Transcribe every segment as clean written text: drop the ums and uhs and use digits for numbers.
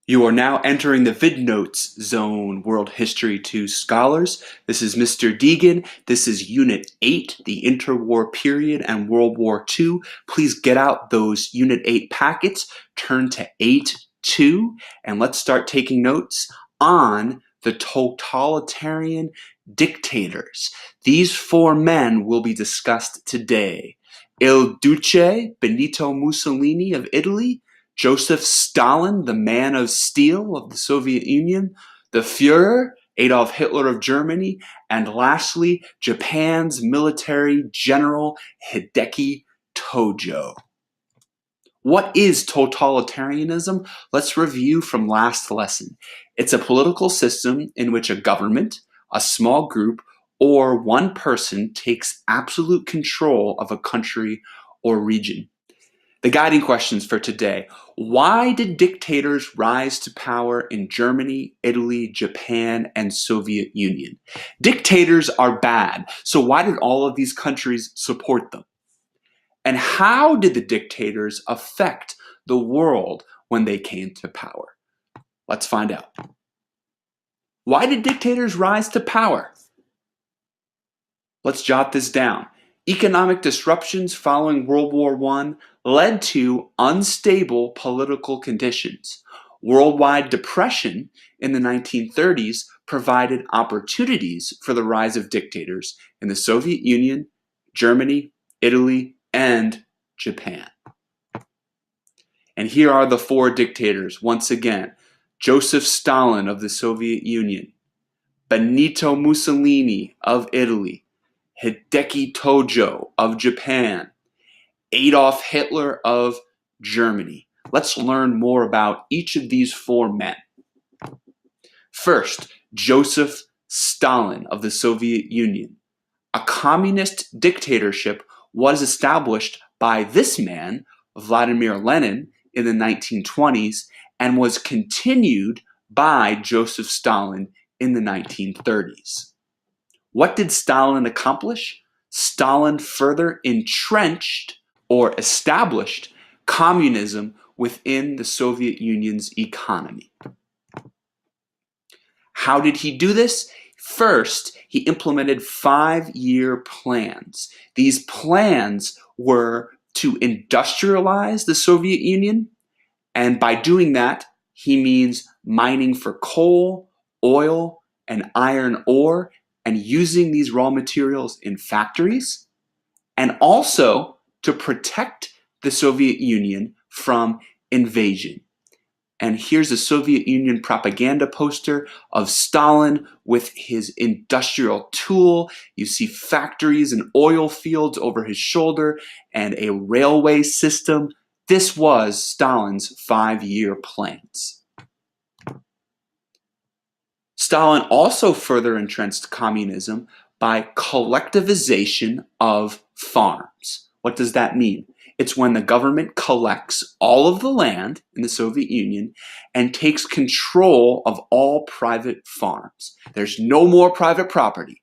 You are now entering the VidNotes zone, World History 2 scholars. This is Mr. Deegan. This is Unit 8, the interwar period and World War II. Please get out those Unit 8 packets, turn to 8.2, and let's start taking notes on the totalitarian dictators. These four men will be discussed today. Il Duce Benito Mussolini of Italy, Joseph Stalin, the man of steel of the Soviet Union, the Führer, Adolf Hitler of Germany, and lastly, Japan's military general, Hideki Tojo. What is totalitarianism? Let's review from last lesson. It's a political system in which a government, a small group, or one person takes absolute control of a country or region. The guiding questions for today. Why did dictators rise to power in Germany, Italy, Japan, and Soviet Union? Dictators are bad, so why did all of these countries support them? And how did the dictators affect the world when they came to power? Let's find out. Why did dictators rise to power? Let's jot this down. Economic disruptions following World War I led to unstable political conditions. Worldwide depression in the 1930s provided opportunities for the rise of dictators in the Soviet Union, Germany, Italy, and Japan. And here are the four dictators once again. Joseph Stalin of the Soviet Union, Benito Mussolini of Italy, Hideki Tojo of Japan, Adolf Hitler of Germany. Let's learn more about each of these four men. First, Joseph Stalin of the Soviet Union. A communist dictatorship was established by this man, Vladimir Lenin, in the 1920s and was continued by Joseph Stalin in the 1930s. What did Stalin accomplish? Stalin further entrenched or established communism within the Soviet Union's economy. How did he do this? First, he implemented 5-year plans. These plans were to industrialize the Soviet Union, and by doing that, he means mining for coal, oil, and iron ore, and using these raw materials in factories, and also to protect the Soviet Union from invasion. And here's a Soviet Union propaganda poster of Stalin with his industrial tool. You see factories and oil fields over his shoulder and a railway system. This was Stalin's 5-year plans. Stalin also further entrenched communism by collectivization of farms. What does that mean? It's when the government collects all of the land in the Soviet Union and takes control of all private farms. There's no more private property.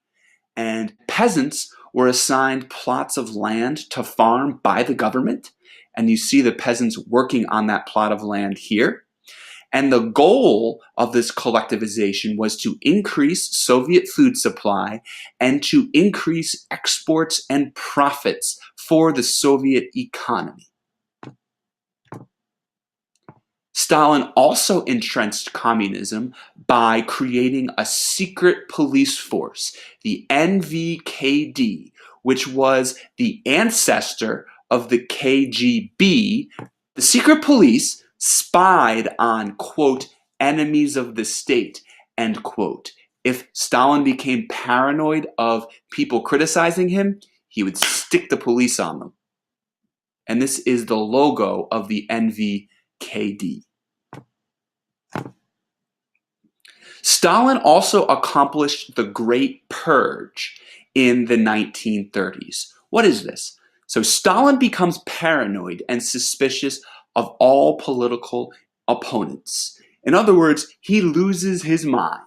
And peasants were assigned plots of land to farm by the government. And you see the peasants working on that plot of land here. And the goal of this collectivization was to increase Soviet food supply and to increase exports and profits for the Soviet economy. Stalin also entrenched communism by creating a secret police force, the NVKD, which was the ancestor of the KGB. The secret police spied on, quote, enemies of the state, end quote. If Stalin became paranoid of people criticizing him, he would stick the police on them. And this is the logo of the NVKD. Stalin also accomplished the Great Purge in the 1930s. What is this? So Stalin becomes paranoid and suspicious of all political opponents. In other words, he loses his mind.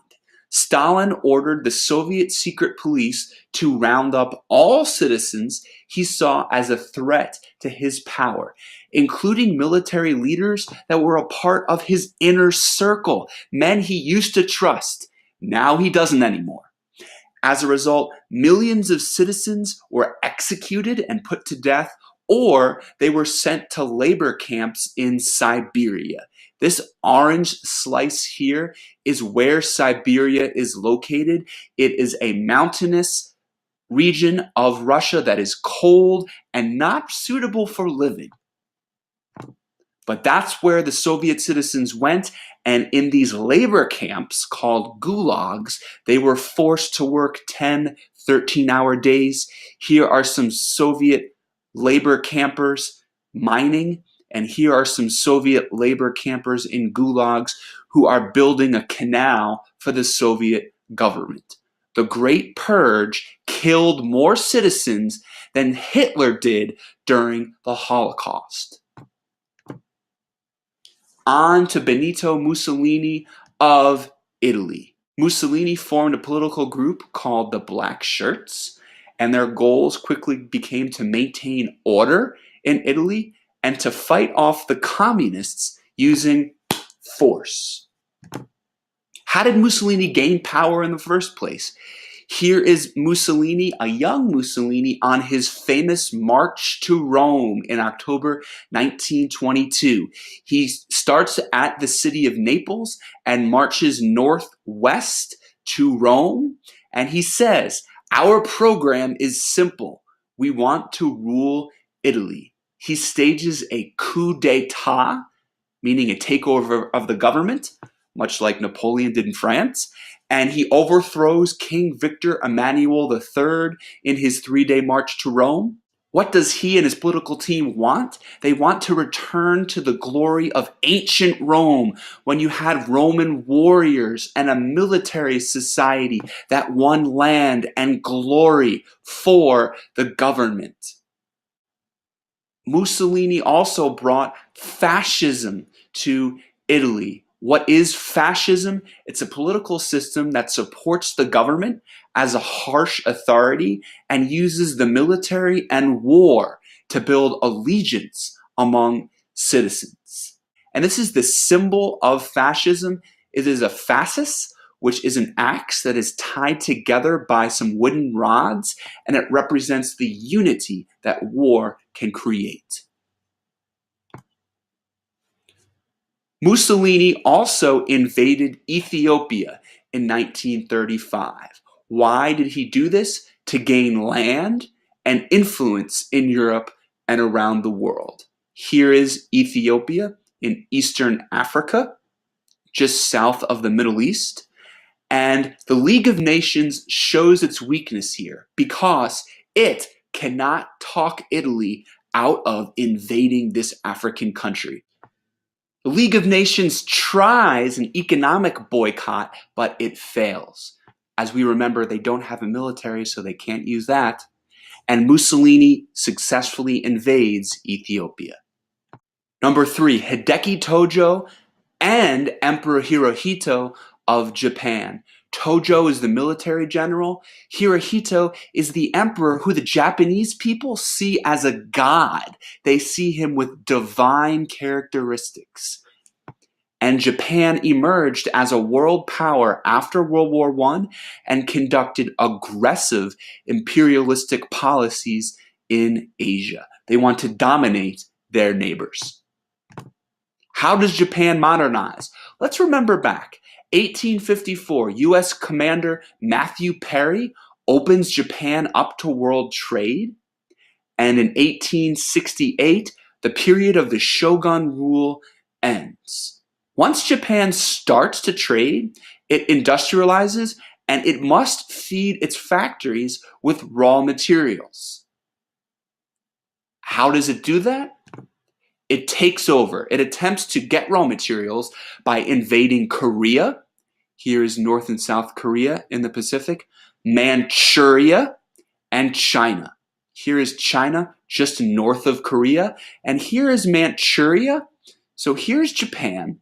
Stalin ordered the Soviet secret police to round up all citizens he saw as a threat to his power, including military leaders that were a part of his inner circle, men he used to trust. Now he doesn't anymore. As a result, millions of citizens were executed and put to death, or they were sent to labor camps in Siberia. This orange slice here is where Siberia is located. It is a mountainous region of Russia that is cold and not suitable for living. But that's where the Soviet citizens went, and in these labor camps called gulags, they were forced to work 10, 13-hour days. Here are some Soviet labor campers mining, and here are some Soviet labor campers in gulags who are building a canal for the Soviet government. The Great Purge killed more citizens than Hitler did during the Holocaust. On to Benito Mussolini of Italy. Mussolini formed a political group called the Black Shirts, and their goals quickly became to maintain order in Italy and to fight off the communists using force. How did Mussolini gain power in the first place? Here is Mussolini, a young Mussolini, on his famous march to Rome in October 1922. He starts at the city of Naples and marches northwest to Rome. And he says, "Our program is simple. We want to rule Italy." He stages a coup d'etat, meaning a takeover of the government, much like Napoleon did in France. And he overthrows King Victor Emmanuel III in his 3-day march to Rome. What does he and his political team want? They want to return to the glory of ancient Rome, when you had Roman warriors and a military society that won land and glory for the government. Mussolini also brought fascism to Italy. What is fascism? It's a political system that supports the government as a harsh authority and uses the military and war to build allegiance among citizens. And this is the symbol of fascism. It is a fascis, which is an axe that is tied together by some wooden rods, and it represents the unity that war can create. Mussolini also invaded Ethiopia in 1935. Why did he do this? To gain land and influence in Europe and around the world. Here is Ethiopia in Eastern Africa, just south of the Middle East. And the League of Nations shows its weakness here because it cannot talk Italy out of invading this African country. The League of Nations tries an economic boycott, but it fails. As we remember, they don't have a military, so they can't use that. And Mussolini successfully invades Ethiopia. Number 3, Hideki Tojo and Emperor Hirohito of Japan. Tojo is the military general. Hirohito is the emperor who the Japanese people see as a god. They see him with divine characteristics. And Japan emerged as a world power after World War I and conducted aggressive imperialistic policies in Asia. They want to dominate their neighbors. How does Japan modernize? Let's remember back. 1854, U.S. Commander Matthew Perry opens Japan up to world trade. And in 1868, the period of the shogun rule ends. Once Japan starts to trade, it industrializes and it must feed its factories with raw materials. How does it do that? It takes over. It attempts to get raw materials by invading Korea. Here is North and South Korea in the Pacific, Manchuria, and China. Here is China just north of Korea, and here is Manchuria. So here's Japan,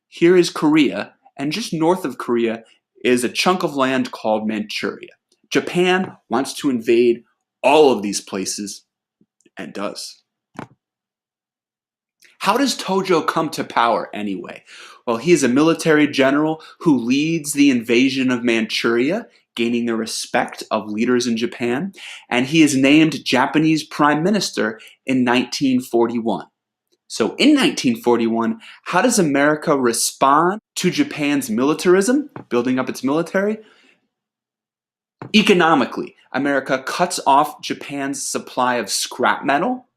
here is Korea, and just north of Korea is a chunk of land called Manchuria. Japan wants to invade all of these places and does. How does Tojo come to power anyway? Well, he is a military general who leads the invasion of Manchuria, gaining the respect of leaders in Japan, and he is named Japanese Prime Minister in 1941. So in 1941, how does America respond to Japan's militarism, building up its military? Economically, America cuts off Japan's supply of scrap metal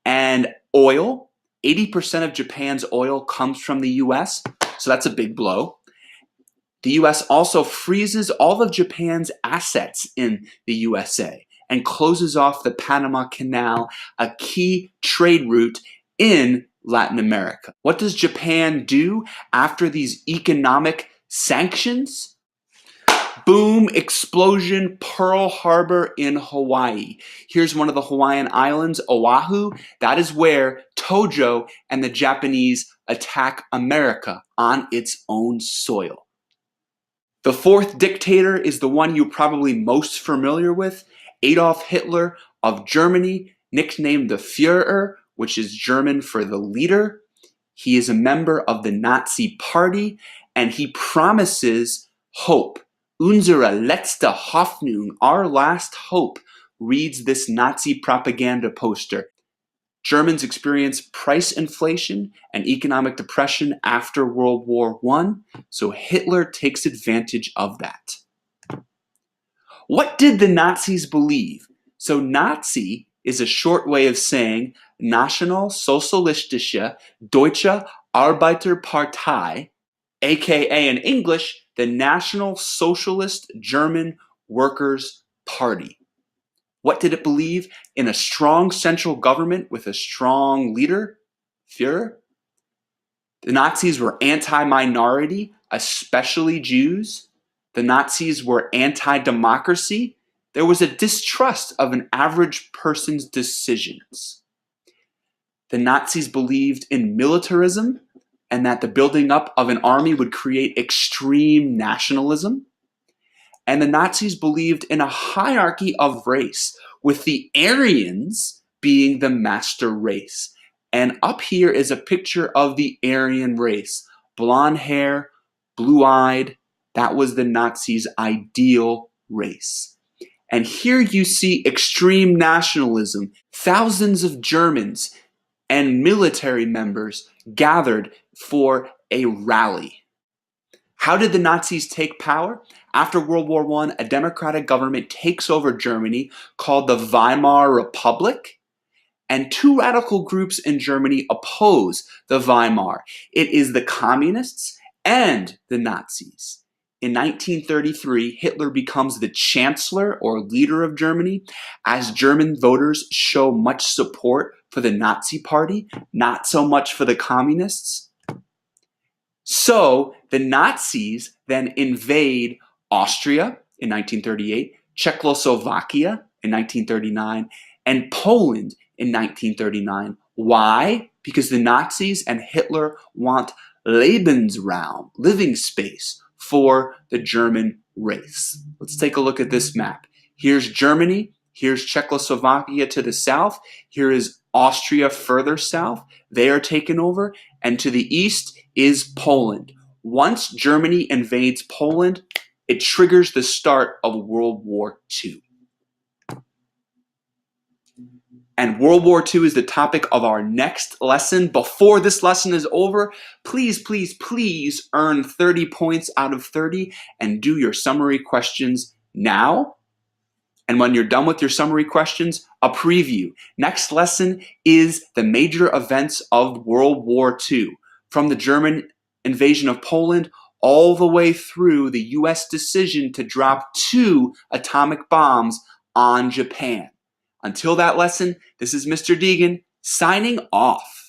and oil. 80% of Japan's oil comes from the US, so that's a big blow. The US also freezes all of Japan's assets in the USA and closes off the Panama Canal, a key trade route in Latin America. What does Japan do after these economic sanctions? Boom, explosion, Pearl Harbor in Hawaii. Here's one of the Hawaiian islands, Oahu. That is where Tojo and the Japanese attack America on its own soil. The fourth dictator is the one you're probably most familiar with, Adolf Hitler of Germany, nicknamed the Führer, which is German for the leader. He is a member of the Nazi Party, and he promises hope. Unsere letzte Hoffnung, our last hope, reads this Nazi propaganda poster. Germans experienced price inflation and economic depression after World War I, so Hitler takes advantage of that. What did the Nazis believe? So Nazi is a short way of saying Nationalsozialistische Deutsche Arbeiterpartei, aka in English, the National Socialist German Workers' Party. What did it believe? In a strong central government with a strong leader, Führer. The Nazis were anti-minority, especially Jews. The Nazis were anti-democracy. There was a distrust of an average person's decisions. The Nazis believed in militarism and that the building up of an army would create extreme nationalism. And the Nazis believed in a hierarchy of race, with the Aryans being the master race. And up here is a picture of the Aryan race. Blonde hair, blue-eyed, that was the Nazis' ideal race. And here you see extreme nationalism. Thousands of Germans and military members gathered for a rally. How did the Nazis take power? After World War I, a democratic government takes over Germany called the Weimar Republic, and two radical groups in Germany oppose the Weimar. It is the communists and the Nazis. In 1933, Hitler becomes the chancellor or leader of Germany, as German voters show much support for the Nazi Party, not so much for the communists. So the Nazis then invade Austria in 1938, Czechoslovakia in 1939, and Poland in 1939. Why? Because the Nazis and Hitler want Lebensraum, living space, for the German race. Let's take a look at this map. Here's Germany, here's Czechoslovakia to the south, here is Austria further south, they are taken over, and to the east is Poland. Once Germany invades Poland, it triggers the start of World War II. And World War II is the topic of our next lesson. Before this lesson is over, please, please, please earn 30 points out of 30 and do your summary questions now. And when you're done with your summary questions, a preview. Next lesson is the major events of World War II, from the German invasion of Poland all the way through the US decision to drop 2 atomic bombs on Japan. Until that lesson, this is Mr. Deegan signing off.